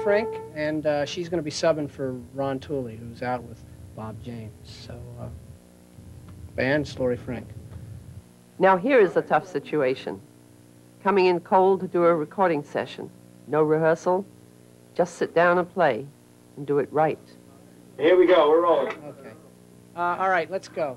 Frink, and she's going to be subbing for Ron Tooley, who's out with Bob James. So, band, it's Laurie Frink. Now here is a tough situation. Coming in cold to do a recording session. No rehearsal, just sit down and play, and do it right. Here we go, we're rolling. Okay. All right, let's go.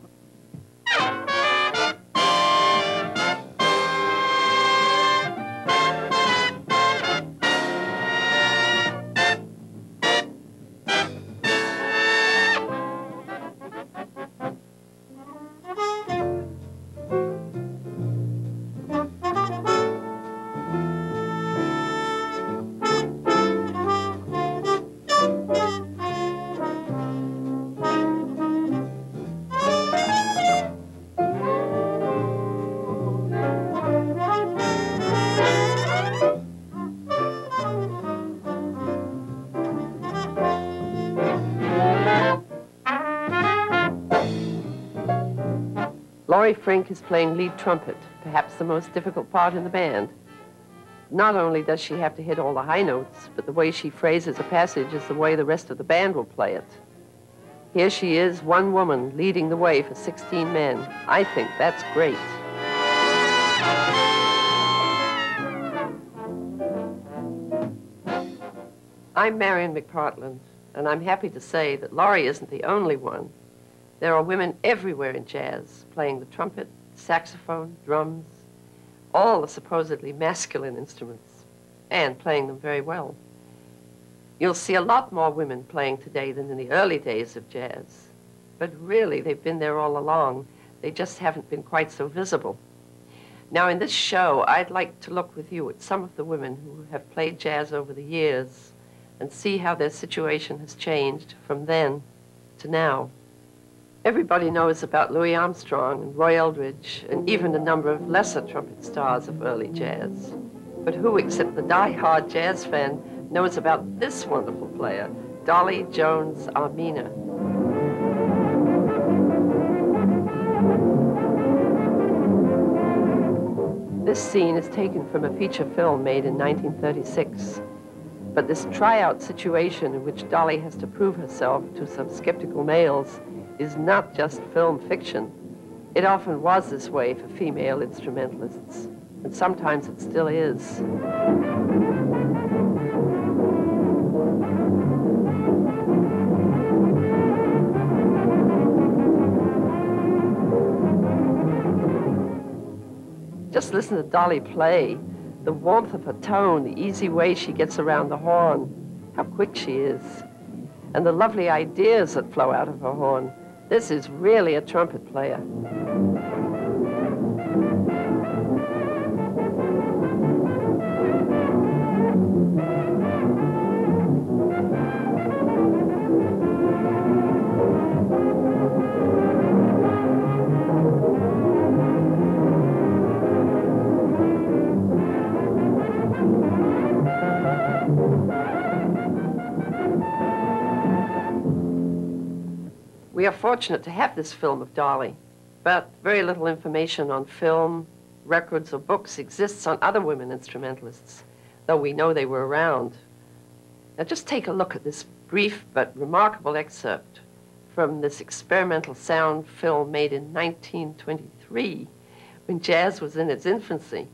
Laurie Frink is playing lead trumpet, perhaps the most difficult part in the band. Not only does she have to hit all the high notes, but the way she phrases a passage is the way the rest of the band will play it. Here she is, one woman, leading the way for 16 men. I think that's great. I'm Marion McPartland, and I'm happy to say that Laurie isn't the only one. There are women everywhere in jazz, playing the trumpet, saxophone, drums, all the supposedly masculine instruments, and playing them very well. You'll see a lot more women playing today than in the early days of jazz. But really, they've been there all along. They just haven't been quite so visible. Now, in this show, I'd like to look with you at some of the women who have played jazz over the years and see how their situation has changed from then to now. Everybody knows about Louis Armstrong and Roy Eldridge and even a number of lesser trumpet stars of early jazz. But who except the die-hard jazz fan knows about this wonderful player, Dolly Jones Armina? This scene is taken from a feature film made in 1936. But this tryout situation in which Dolly has to prove herself to some skeptical males is not just film fiction. It often was this way for female instrumentalists, and sometimes it still is. Just listen to Dolly play. The warmth of her tone, the easy way she gets around the horn, how quick she is, and the lovely ideas that flow out of her horn. This is really a trumpet player. We are fortunate to have this film of Dolly, but very little information on film, records, or books exists on other women instrumentalists, though we know they were around. Now just take a look at this brief but remarkable excerpt from this experimental sound film made in 1923, when jazz was in its infancy.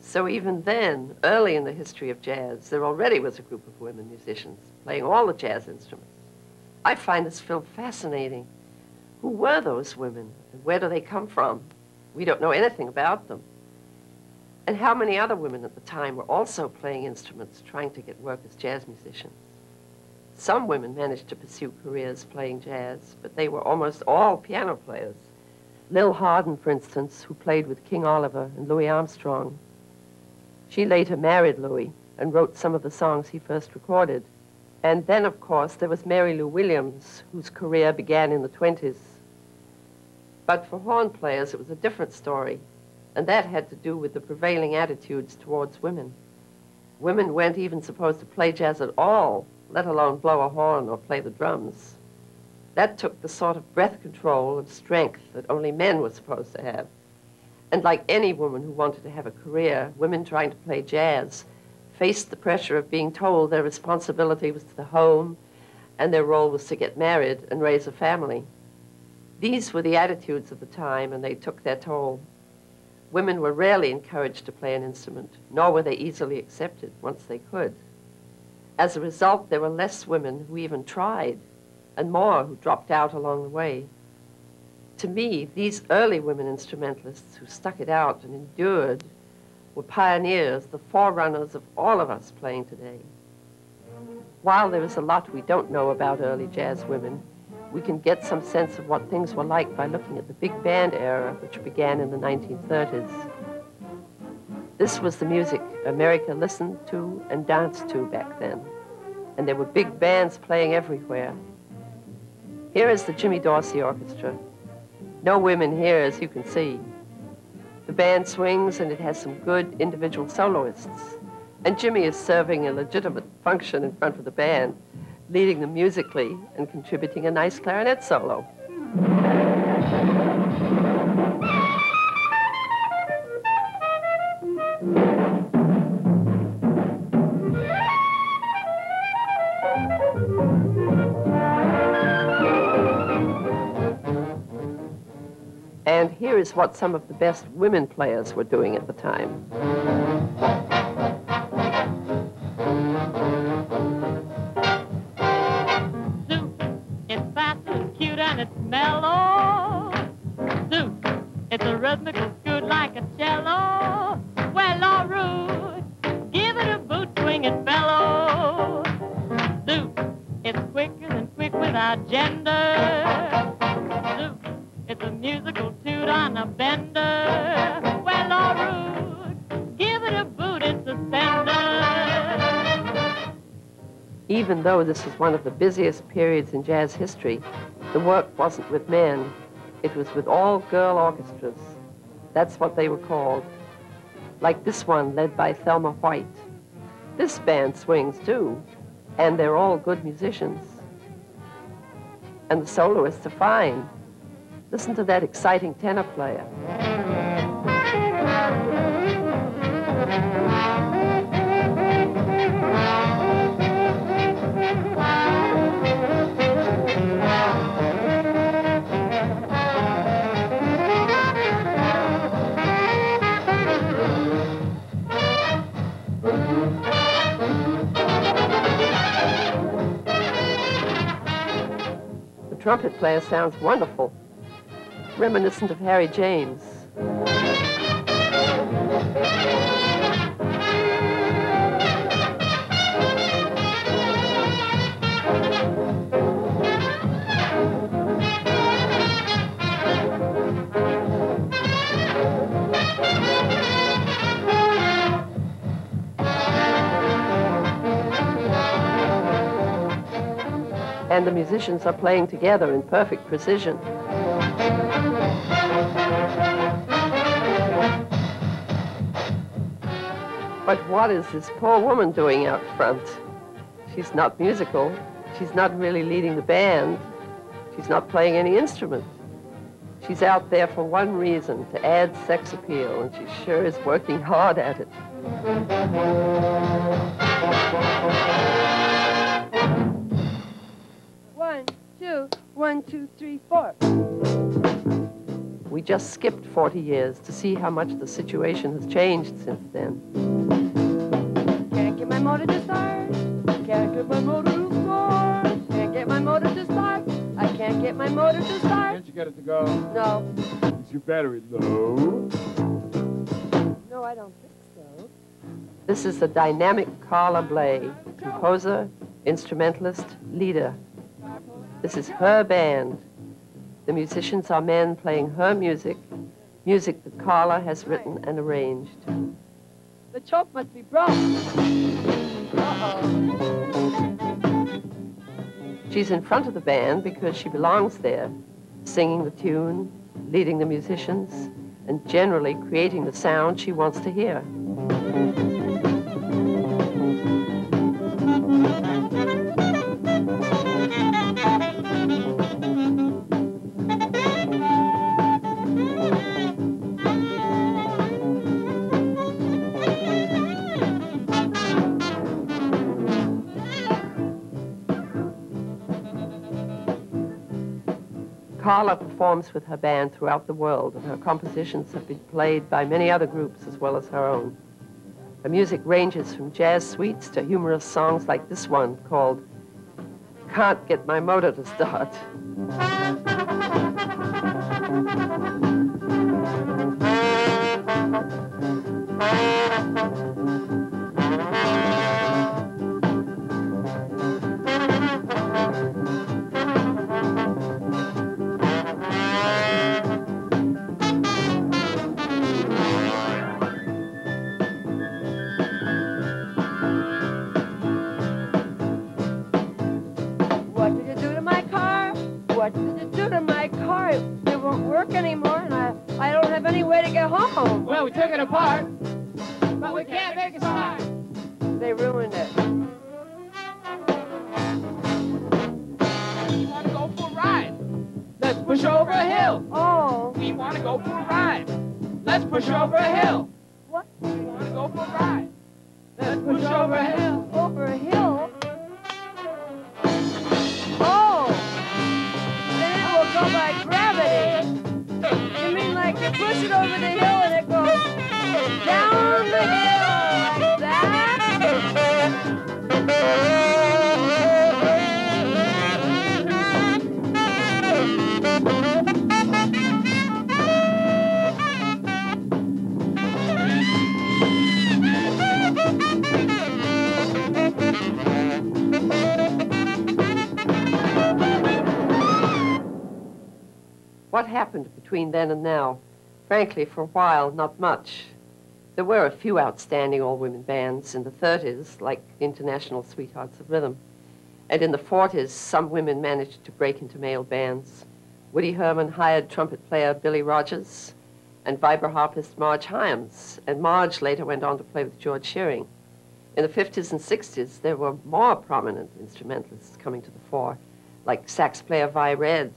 So even then, early in the history of jazz, there already was a group of women musicians playing all the jazz instruments. I find this film fascinating. Who were those women, and where do they come from? We don't know anything about them. And how many other women at the time were also playing instruments, trying to get work as jazz musicians? Some women managed to pursue careers playing jazz, but they were almost all piano players. Lil Hardin, for instance, who played with King Oliver and Louis Armstrong. She later married Louis and wrote some of the songs he first recorded. And then, of course, there was Mary Lou Williams, whose career began in the 20s. But for horn players, it was a different story, and that had to do with the prevailing attitudes towards women. Women weren't even supposed to play jazz at all, let alone blow a horn or play the drums. That took the sort of breath control and strength that only men were supposed to have. And like any woman who wanted to have a career, women trying to play jazz faced the pressure of being told their responsibility was to the home and their role was to get married and raise a family. These were the attitudes of the time, and they took their toll. Women were rarely encouraged to play an instrument, nor were they easily accepted once they could. As a result, there were less women who even tried, and more who dropped out along the way. To me, these early women instrumentalists who stuck it out and endured were pioneers, the forerunners of all of us playing today. While there is a lot we don't know about early jazz women, we can get some sense of what things were like by looking at the big band era, which began in the 1930s. This was the music America listened to and danced to back then, and there were big bands playing everywhere. Here is the Jimmy Dorsey Orchestra. No women here, as you can see. The band swings, and it has some good individual soloists, and Jimmy is serving a legitimate function in front of the band, leading them musically and contributing a nice clarinet solo. And here is what some of the best women players were doing at the time. It's mellow. Zoo, it's a rhythmical scoot like a cello. Well, all rude, give it a boot, swing it, fellow. Zoo, it's quicker than quick without gender. Zoo, it's a musical toot on a bender. Well, all rude, give it a boot, it's a sender. Even though this is one of the busiest periods in jazz history, the work wasn't with men. It was with all-girl orchestras. That's what they were called. Like this one, led by Thelma White. This band swings, too, and they're all good musicians. And the soloists are fine. Listen to that exciting tenor player. The trumpet player sounds wonderful, reminiscent of Harry James. And the musicians are playing together in perfect precision. But what is this poor woman doing out front? She's not musical. She's not really leading the band. She's not playing any instrument. She's out there for one reason, to add sex appeal, and she sure is working hard at it. One, two, 3, 4. We just skipped 40 years to see how much the situation has changed since then. Can't get my motor to start. Can't get my motor to start. Can't get my motor to start. I can't get my motor to start. Can't you get it to go? No. Is your battery low? No, I don't think so. This is the dynamic Carla Bley, composer, instrumentalist, leader. This is her band. The musicians are men playing her music, music that Carla has written and arranged. The choke must be broke. Uh-oh. She's in front of the band because she belongs there, singing the tune, leading the musicians, and generally creating the sound she wants to hear. Carla performs with her band throughout the world, and her compositions have been played by many other groups as well as her own. Her music ranges from jazz suites to humorous songs like this one called Can't Get My Motor to Start. What did you do to my car? It won't work anymore, and I don't have any way to get home. Well, we took it apart, but we can't make it start. They ruined it. We want to go for a ride. Let's push over a hill. Oh. We want to go for a ride. Let's push over a hill. What? We want to go for a ride. Let's push over a hill. Over a hill? Oh. Then it will go by gravity. You mean like you push it over the hill and it goes down the hill like that? What happened between then and now? Frankly, for a while, not much. There were a few outstanding all-women bands in the 30s, like International Sweethearts of Rhythm. And in the 40s, some women managed to break into male bands. Woody Herman hired trumpet player Billy Rogers and vibraharpist Marge Hyams, and Marge later went on to play with George Shearing. In the 50s and 60s, there were more prominent instrumentalists coming to the fore, like sax player Vi Red,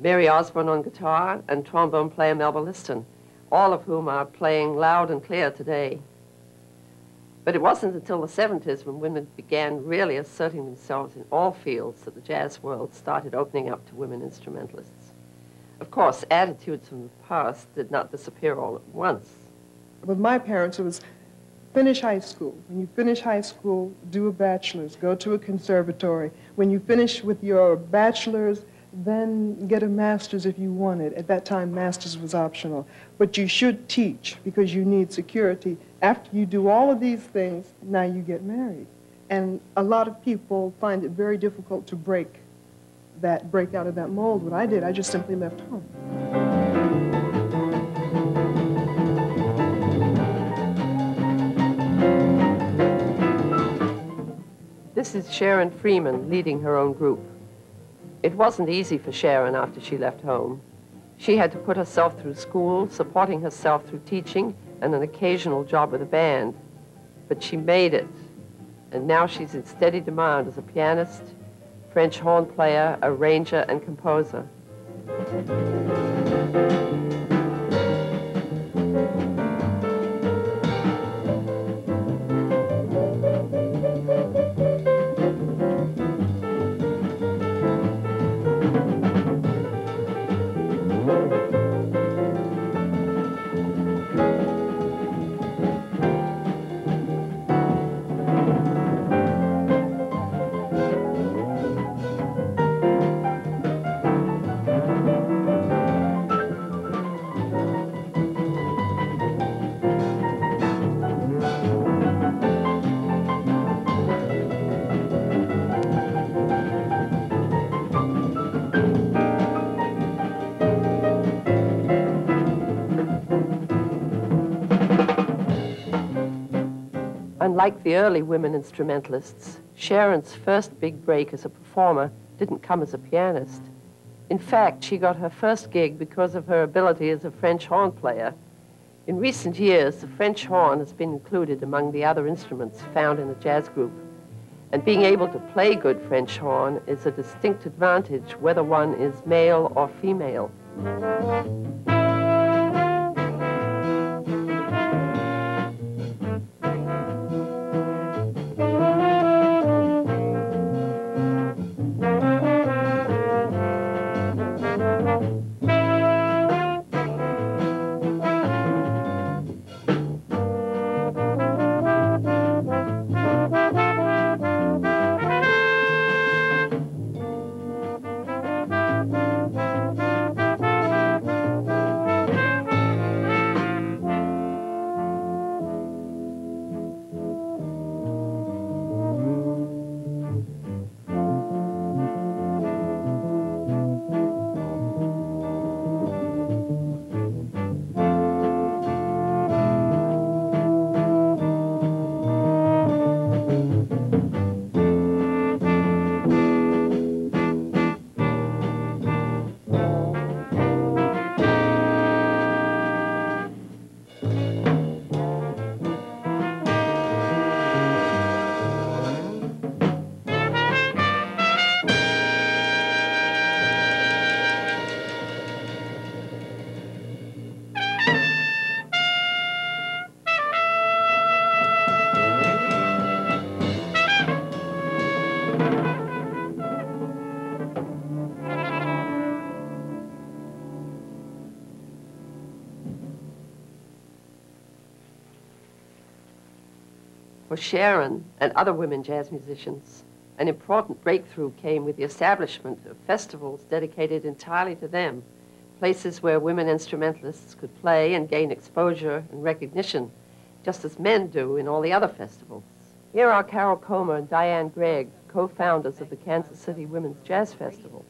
Mary Osborne on guitar, and trombone player Melba Liston, all of whom are playing loud and clear today. But it wasn't until the 70s when women began really asserting themselves in all fields that the jazz world started opening up to women instrumentalists. Of course, attitudes from the past did not disappear all at once. With my parents, it was finish high school. When you finish high school, do a bachelor's, go to a conservatory. When you finish with your bachelor's, then get a master's if you wanted. At that time, master's was optional. But you should teach because you need security. After you do all of these things, now you get married. And a lot of people find it very difficult to break out of that mold. What I did, I just simply left home. This is Sharon Freeman leading her own group. It wasn't easy for Sharon after she left home. She had to put herself through school, supporting herself through teaching and an occasional job with a band. But she made it, and now she's in steady demand as a pianist, French horn player, arranger, and composer. Unlike the early women instrumentalists, Sharon's first big break as a performer didn't come as a pianist. In fact, she got her first gig because of her ability as a French horn player. In recent years, the French horn has been included among the other instruments found in a jazz group. And being able to play good French horn is a distinct advantage whether one is male or female. For Sharon and other women jazz musicians, an important breakthrough came with the establishment of festivals dedicated entirely to them, places where women instrumentalists could play and gain exposure and recognition, just as men do in all the other festivals. Here are Carol Comer and Diane Gregg, co-founders of the Kansas City Women's Jazz Festival.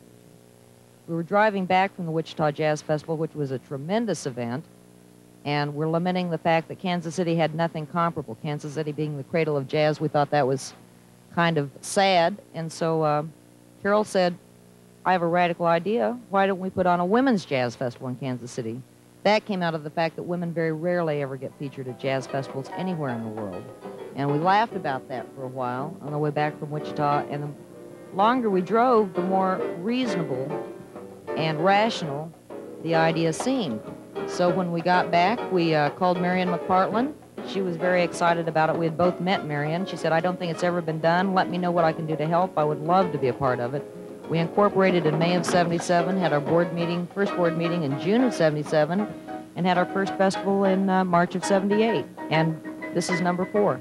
We were driving back from the Wichita Jazz Festival, which was a tremendous event, and we're lamenting the fact that Kansas City had nothing comparable. Kansas City being the cradle of jazz, we thought that was kind of sad, and so Carol said, I have a radical idea. Why don't we put on a women's jazz festival in Kansas City? That came out of the fact that women very rarely ever get featured at jazz festivals anywhere in the world. And we laughed about that for a while on the way back from Wichita, and the longer we drove, the more reasonable and rational the idea seemed. So when we got back, we called Marion McPartland. She was very excited about it. We had both met Marion. She said, I don't think it's ever been done. Let me know what I can do to help. I would love to be a part of it. We incorporated in May of '77, had our first board meeting in June of '77, and had our first festival in March of '78. And this is number 4.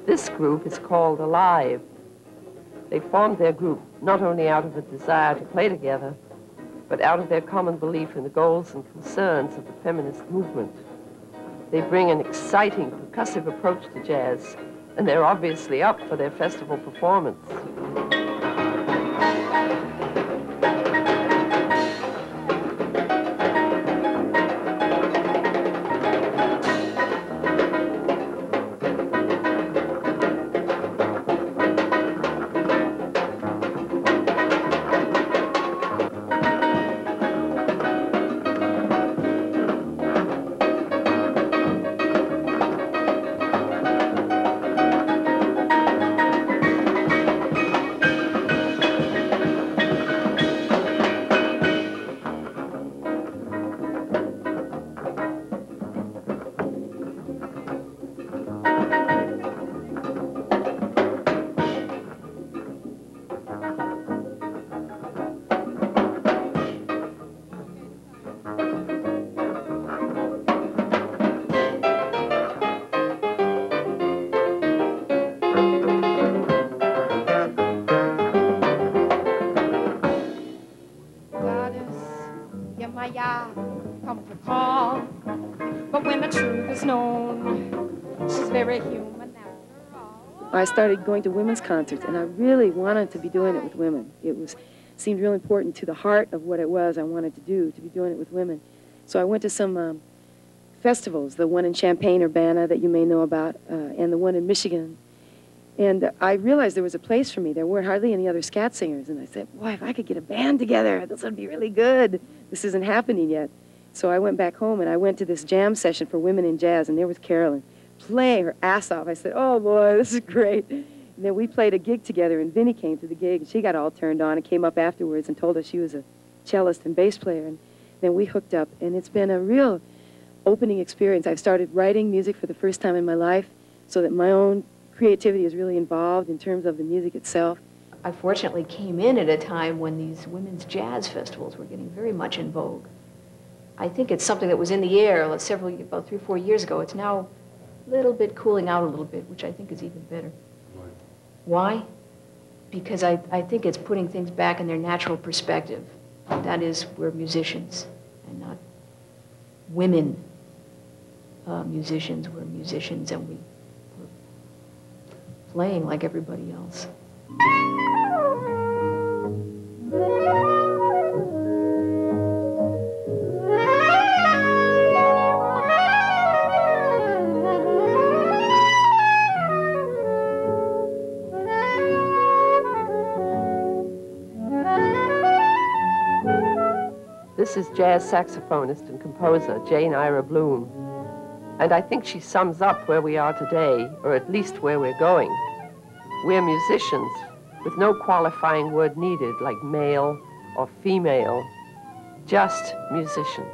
This group is called Alive. They formed their group not only out of a desire to play together, but out of their common belief in the goals and concerns of the feminist movement. They bring an exciting, percussive approach to jazz, and they're obviously up for their festival performance. I come to call. But when the truth is known, she's very human after all. I started going to women's concerts, and I really wanted to be doing it with women. It seemed real important to the heart of what it was I wanted to do, to be doing it with women. So I went to some festivals, the one in Champaign-Urbana that you may know about, and the one in Michigan. And I realized there was a place for me. There weren't hardly any other scat singers. And I said, boy, if I could get a band together, this would be really good. This isn't happening yet. So I went back home, and I went to this jam session for women in jazz, and there was Carolyn playing her ass off. I said, oh, boy, this is great. And then we played a gig together, and Vinnie came to the gig, and she got all turned on and came up afterwards and told us she was a cellist and bass player. And then we hooked up, and it's been a real opening experience. I've started writing music for the first time in my life so that my own creativity is really involved in terms of the music itself. I fortunately came in at a time when these women's jazz festivals were getting very much in vogue. I think it's something that was in the air about 3 or 4 years ago. It's now a little bit cooling out a little bit, which I think is even better. Why? Because I think it's putting things back in their natural perspective. That is, we're musicians and not women musicians. We're musicians, and we're playing like everybody else. This is jazz saxophonist and composer Jane Ira Bloom. And I think she sums up where we are today, or at least where we're going. We're musicians with no qualifying word needed, like male or female, just musicians.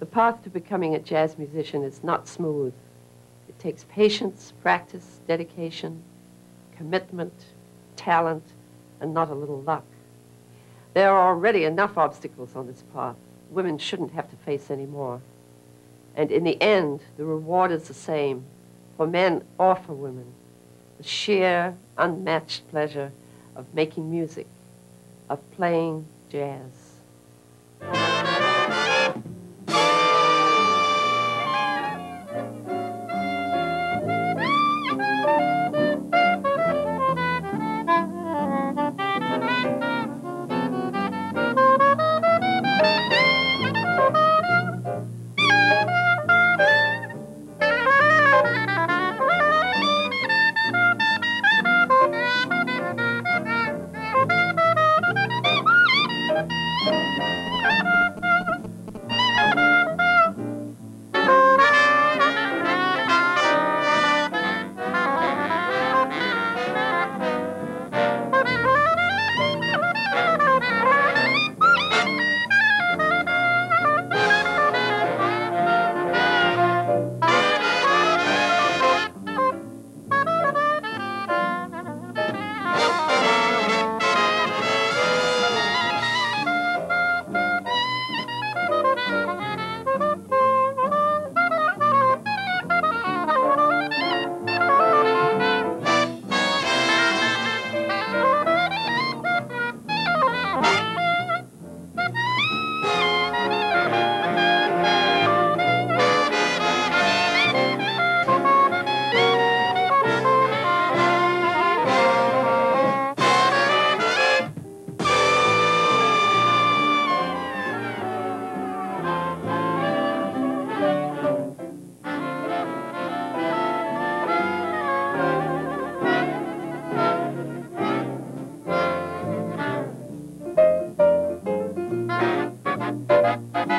The path to becoming a jazz musician is not smooth. It takes patience, practice, dedication, commitment, talent, and not a little luck. There are already enough obstacles on this path. Women shouldn't have to face any more. And in the end, the reward is the same, for men or for women. The sheer, unmatched pleasure of making music, of playing jazz.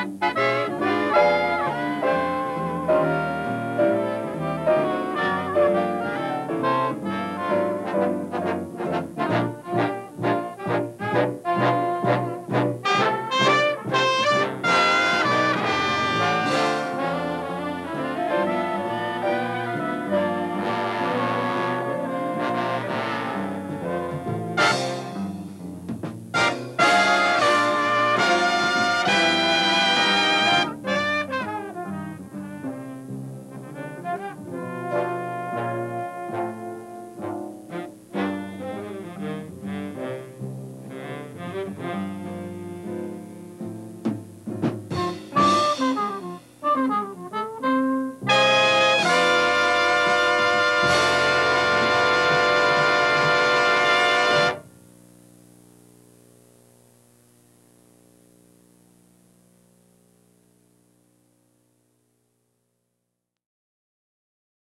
Thank you.